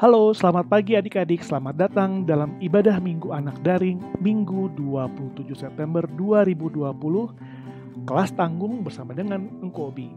Halo, selamat pagi adik-adik. Selamat datang dalam ibadah Minggu Anak Daring Minggu 27 September 2020, kelas tanggung bersama dengan Engko Obi.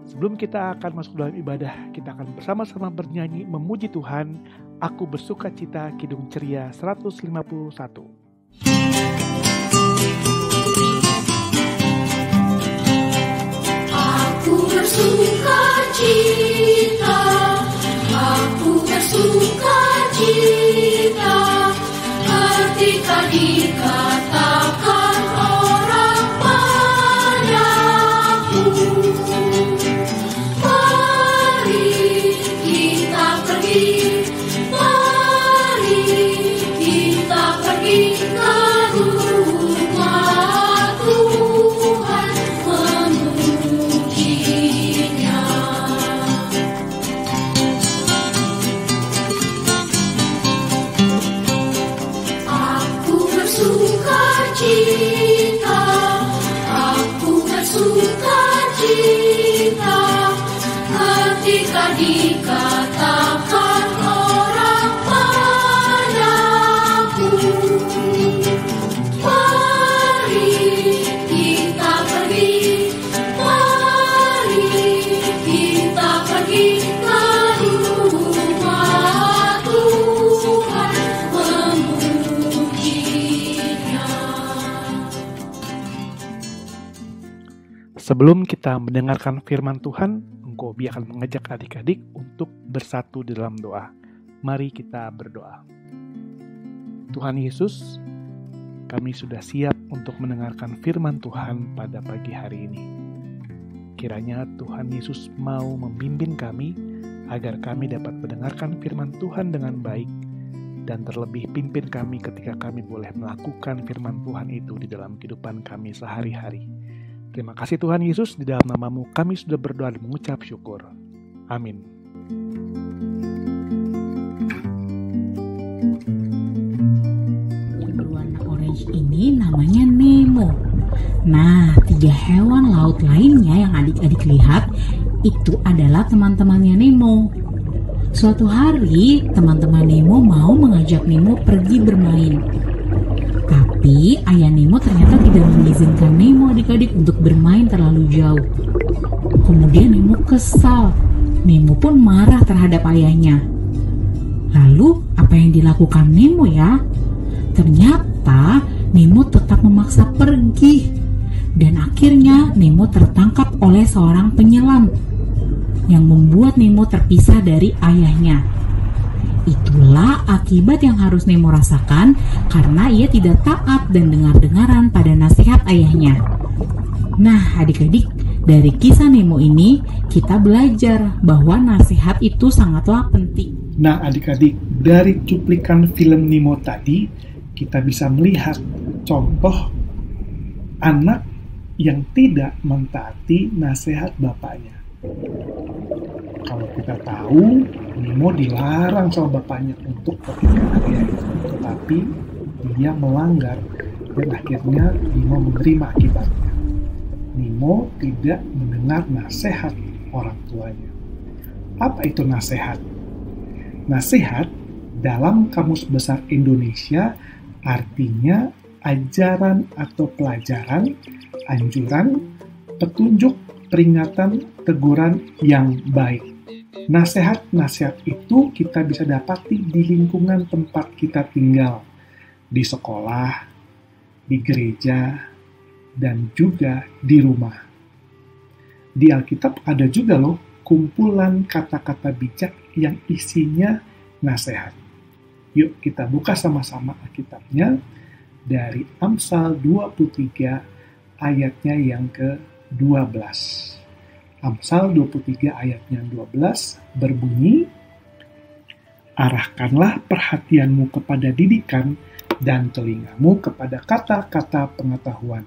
Sebelum kita akan masuk dalam ibadah, kita akan bersama-sama bernyanyi memuji Tuhan. Aku bersuka cita, Kidung Ceria 151. Aku bersuka cita, aku bersuka cita, ketika dikatakan orang padaku, mari kita pergi, mari kita pergi ke rumah Tuhan memujinya. Aku bersuka cita, aku bersuka cita, ketika dikatakan orang padaku, mari kita pergi, mari kita pergi ke rumah Tuhan memujinya. Sebelum kita mendengarkan firman Tuhan, Engko Obi akan mengajak adik-adik untuk bersatu di dalam doa. Mari kita berdoa. Tuhan Yesus, kami sudah siap untuk mendengarkan firman Tuhan pada pagi hari ini. Kiranya Tuhan Yesus mau membimbing kami agar kami dapat mendengarkan firman Tuhan dengan baik, dan terlebih pimpin kami ketika kami boleh melakukan firman Tuhan itu di dalam kehidupan kami sehari-hari. Terima kasih Tuhan Yesus, di dalam nama-Mu kami sudah berdoa dan mengucap syukur. Amin. Yang berwarna orange ini namanya Nemo. Nah, 3 hewan laut lainnya yang adik-adik lihat itu adalah teman-temannya Nemo. Suatu hari, teman-teman Nemo mau mengajak Nemo pergi bermain. Tapi ayah Nemo ternyata tidak mengizinkan Nemo adik-adik untuk bermain terlalu jauh. Kemudian Nemo kesal. Nemo pun marah terhadap ayahnya. Lalu apa yang dilakukan Nemo ya? Ternyata Nemo tetap memaksa pergi. Dan akhirnya Nemo tertangkap oleh seorang penyelam yang membuat Nemo terpisah dari ayahnya. Itulah akibat yang harus Nemo rasakan karena ia tidak taat dan dengar-dengaran pada nasihat ayahnya. Nah, adik-adik, dari kisah Nemo ini kita belajar bahwa nasihat itu sangatlah penting. Nah adik-adik, dari cuplikan film Nemo tadi, kita bisa melihat contoh anak yang tidak mentaati nasihat bapaknya. Kalau kita tahu, Nemo dilarang sama bapaknya untuk pergi ke area itu, tetapi dia melanggar dan akhirnya Nemo menerima akibatnya. Nemo tidak mendengar nasihat orang tuanya. Apa itu nasihat? Nasihat dalam Kamus Besar Indonesia artinya ajaran atau pelajaran, anjuran, petunjuk, peringatan, teguran yang baik. Nasihat-nasihat itu kita bisa dapati di lingkungan tempat kita tinggal, di sekolah, di gereja, dan juga di rumah. Di Alkitab ada juga loh kumpulan kata-kata bijak yang isinya nasihat. Yuk kita buka sama-sama Alkitabnya dari Amsal 23 ayatnya yang ke-12. Amsal 23 ayatnya 12 berbunyi, arahkanlah perhatianmu kepada didikan dan telingamu kepada kata-kata pengetahuan.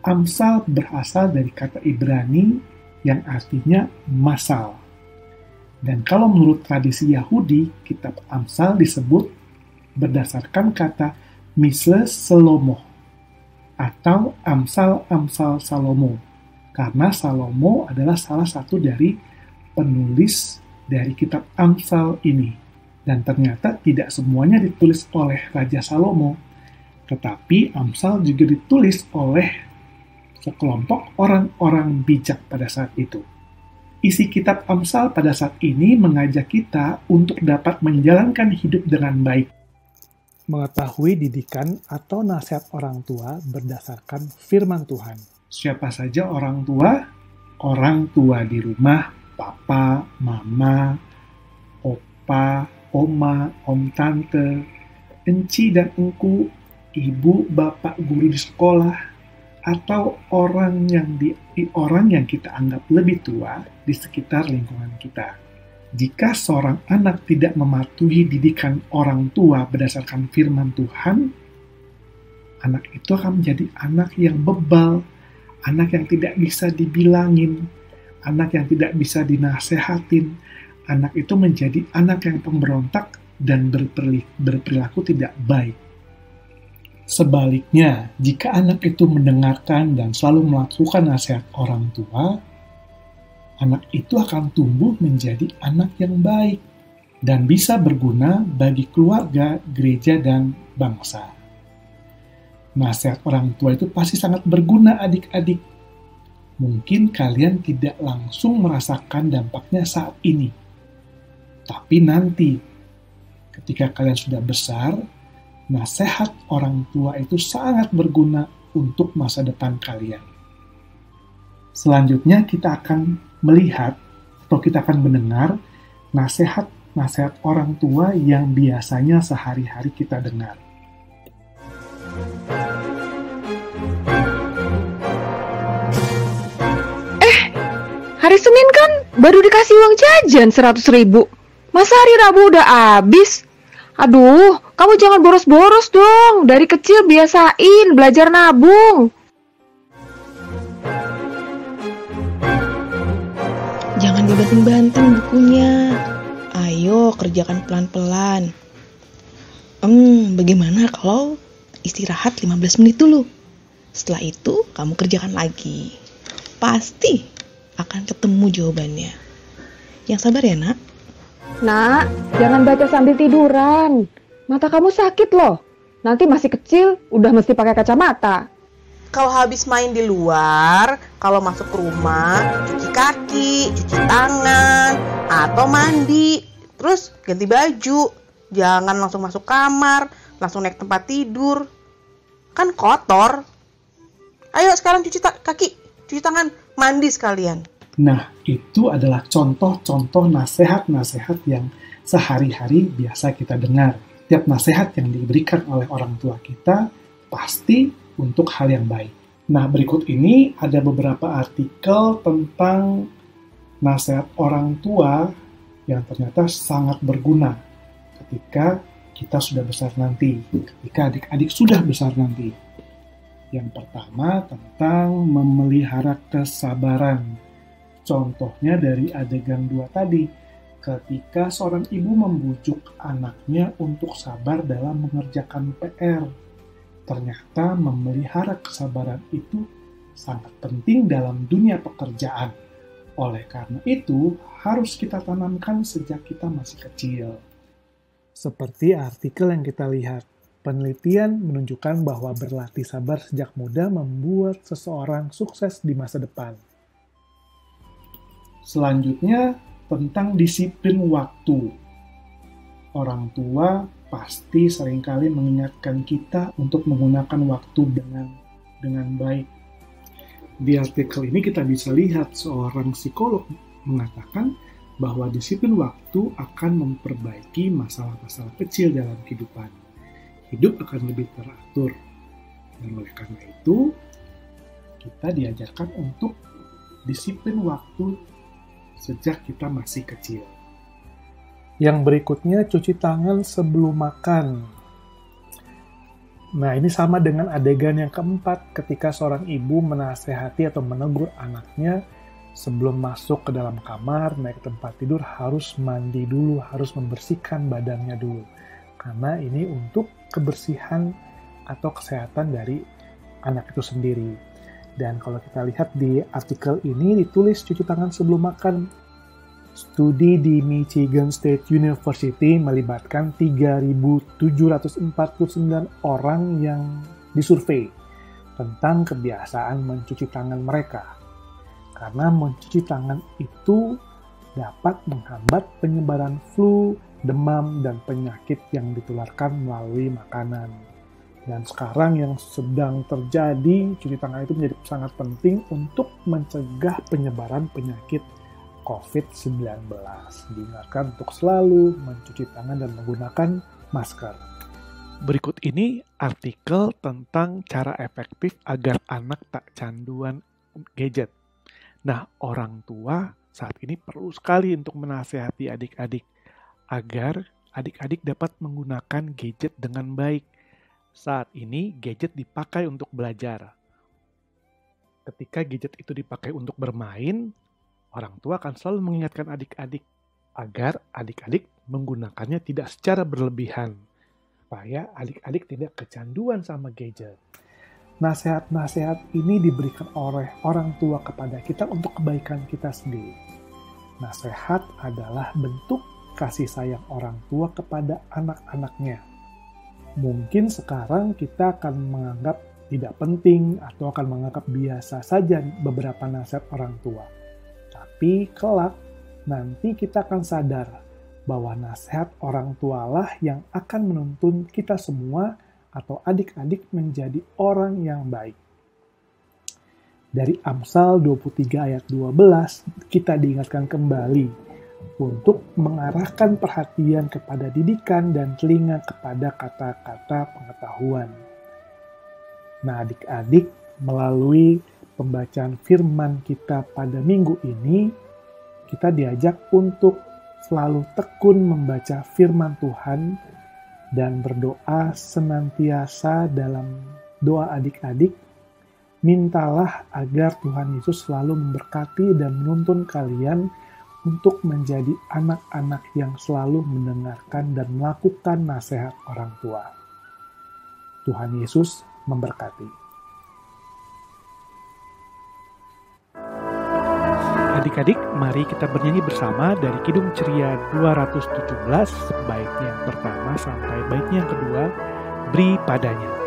Amsal berasal dari kata Ibrani yang artinya masal. Dan kalau menurut tradisi Yahudi, kitab Amsal disebut berdasarkan kata Misle Selomo atau Amsal-Amsal Salomo. Karena Salomo adalah salah satu dari penulis dari kitab Amsal ini. Dan ternyata tidak semuanya ditulis oleh Raja Salomo, tetapi Amsal juga ditulis oleh sekelompok orang-orang bijak pada saat itu. Isi kitab Amsal pada saat ini mengajak kita untuk dapat menjalankan hidup dengan baik. Mengetahui didikan atau nasihat orang tua berdasarkan firman Tuhan. Siapa saja orang tua? Orang tua di rumah, papa, mama, opa, oma, om tante, enci dan engku, ibu, bapak, guru di sekolah, atau orang yang kita anggap lebih tua di sekitar lingkungan kita. Jika seorang anak tidak mematuhi didikan orang tua berdasarkan firman Tuhan, anak itu akan menjadi anak yang bebal, anak yang tidak bisa dibilangin, anak yang tidak bisa dinasehatin. Anak itu menjadi anak yang pemberontak dan berperilaku tidak baik. Sebaliknya, jika anak itu mendengarkan dan selalu melakukan nasihat orang tua, anak itu akan tumbuh menjadi anak yang baik dan bisa berguna bagi keluarga, gereja, dan bangsa. Nasihat orang tua itu pasti sangat berguna adik-adik. Mungkin kalian tidak langsung merasakan dampaknya saat ini. Tapi nanti, ketika kalian sudah besar, nasihat orang tua itu sangat berguna untuk masa depan kalian. Selanjutnya kita akan melihat atau kita akan mendengar nasihat orang tua yang biasanya sehari-hari kita dengar. Hari Senin kan baru dikasih uang jajan 100.000. Masa hari Rabu udah habis? Aduh, kamu jangan boros-boros dong. Dari kecil biasain belajar nabung. Jangan dibanting-banting bukunya. Ayo kerjakan pelan-pelan. Bagaimana kalau istirahat 15 menit dulu? Setelah itu kamu kerjakan lagi. Pasti akan ketemu jawabannya. Yang sabar ya, Nak. Nak, jangan baca sambil tiduran. Mata kamu sakit loh. Nanti masih kecil, udah mesti pakai kacamata. Kalau habis main di luar, kalau masuk ke rumah, cuci kaki, cuci tangan, atau mandi. Terus ganti baju. Jangan langsung masuk kamar, langsung naik tempat tidur. Kan kotor. Ayo sekarang cuci kaki, cuci tangan, mandi sekalian. Nah, itu adalah contoh-contoh nasihat-nasihat yang sehari-hari biasa kita dengar. Tiap nasihat yang diberikan oleh orang tua kita pasti untuk hal yang baik. Nah, berikut ini ada beberapa artikel tentang nasihat orang tua yang ternyata sangat berguna ketika kita sudah besar nanti, ketika adik-adik sudah besar nanti. Yang pertama tentang memelihara kesabaran. Contohnya dari adegan 2 tadi, ketika seorang ibu membujuk anaknya untuk sabar dalam mengerjakan PR. Ternyata memelihara kesabaran itu sangat penting dalam dunia pekerjaan. Oleh karena itu, harus kita tanamkan sejak kita masih kecil. Seperti artikel yang kita lihat, penelitian menunjukkan bahwa berlatih sabar sejak muda membuat seseorang sukses di masa depan. Selanjutnya, tentang disiplin waktu. Orang tua pasti seringkali mengingatkan kita untuk menggunakan waktu dengan baik. Di artikel ini kita bisa lihat seorang psikolog mengatakan bahwa disiplin waktu akan memperbaiki masalah-masalah kecil dalam kehidupan. Hidup akan lebih teratur. Dan oleh karena itu, kita diajarkan untuk disiplin waktu sejak kita masih kecil. Yang berikutnya, cuci tangan sebelum makan. Nah, ini sama dengan adegan yang keempat ketika seorang ibu menasehati atau menegur anaknya sebelum masuk ke dalam kamar, naik ke tempat tidur, harus mandi dulu, harus membersihkan badannya dulu. Karena ini untuk kebersihan atau kesehatan dari anak itu sendiri. Dan kalau kita lihat di artikel ini ditulis cuci tangan sebelum makan. Studi di Michigan State University melibatkan 3.749 orang yang disurvei tentang kebiasaan mencuci tangan mereka. Karena mencuci tangan itu dapat menghambat penyebaran flu, demam, dan penyakit yang ditularkan melalui makanan. Dan sekarang yang sedang terjadi, cuci tangan itu menjadi sangat penting untuk mencegah penyebaran penyakit COVID-19. Diingatkan untuk selalu mencuci tangan dan menggunakan masker. Berikut ini artikel tentang cara efektif agar anak tak canduan gadget. Nah, orang tua saat ini perlu sekali untuk menasihati adik-adik agar adik-adik dapat menggunakan gadget dengan baik. Saat ini gadget dipakai untuk belajar. Ketika gadget itu dipakai untuk bermain, orang tua akan selalu mengingatkan adik-adik agar adik-adik menggunakannya tidak secara berlebihan, supaya adik-adik tidak kecanduan sama gadget. Nasihat-nasihat ini diberikan oleh orang tua kepada kita untuk kebaikan kita sendiri. Nasihat adalah bentuk kasih sayang orang tua kepada anak-anaknya. Mungkin sekarang kita akan menganggap tidak penting atau akan menganggap biasa saja beberapa nasihat orang tua. Tapi kelak nanti kita akan sadar bahwa nasihat orang tualah yang akan menuntun kita semua atau adik-adik menjadi orang yang baik. Dari Amsal 23 ayat 12 kita diingatkan kembali untuk mengarahkan perhatian kepada didikan dan telinga kepada kata-kata pengetahuan. Nah, adik-adik, melalui pembacaan firman kita pada minggu ini, kita diajak untuk selalu tekun membaca firman Tuhan dan berdoa senantiasa dalam doa adik-adik. Mintalah agar Tuhan Yesus selalu memberkati dan menuntun kalian untuk menjadi anak-anak yang selalu mendengarkan dan melakukan nasihat orang tua. Tuhan Yesus memberkati. Adik-adik, mari kita bernyanyi bersama dari Kidung Ceria 217, bait yang pertama sampai bait yang kedua, Beri Padanya.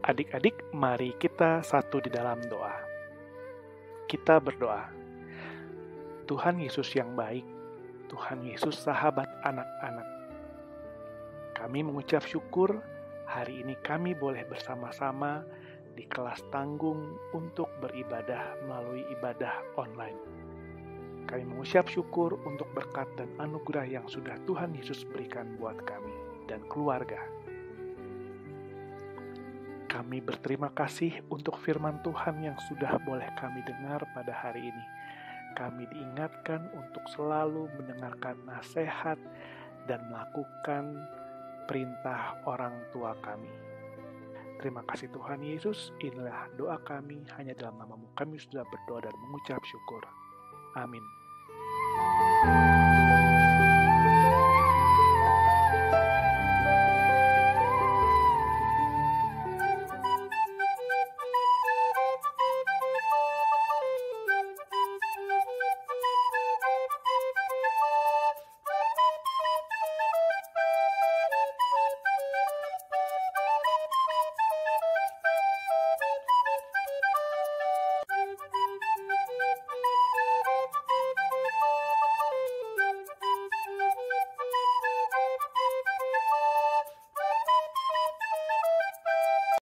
Adik-adik, mari kita satu di dalam doa. Kita berdoa. Tuhan Yesus yang baik, Tuhan Yesus sahabat anak-anak. Kami mengucap syukur hari ini kami boleh bersama-sama di kelas tanggung untuk beribadah melalui ibadah online. Kami mengucap syukur untuk berkat dan anugerah yang sudah Tuhan Yesus berikan buat kami dan keluarga. Kami berterima kasih untuk firman Tuhan yang sudah boleh kami dengar pada hari ini. Kami diingatkan untuk selalu mendengarkan nasihat dan melakukan perintah orang tua kami. Terima kasih Tuhan Yesus, inilah doa kami, hanya dalam nama-Mu kami sudah berdoa dan mengucap syukur. Amin.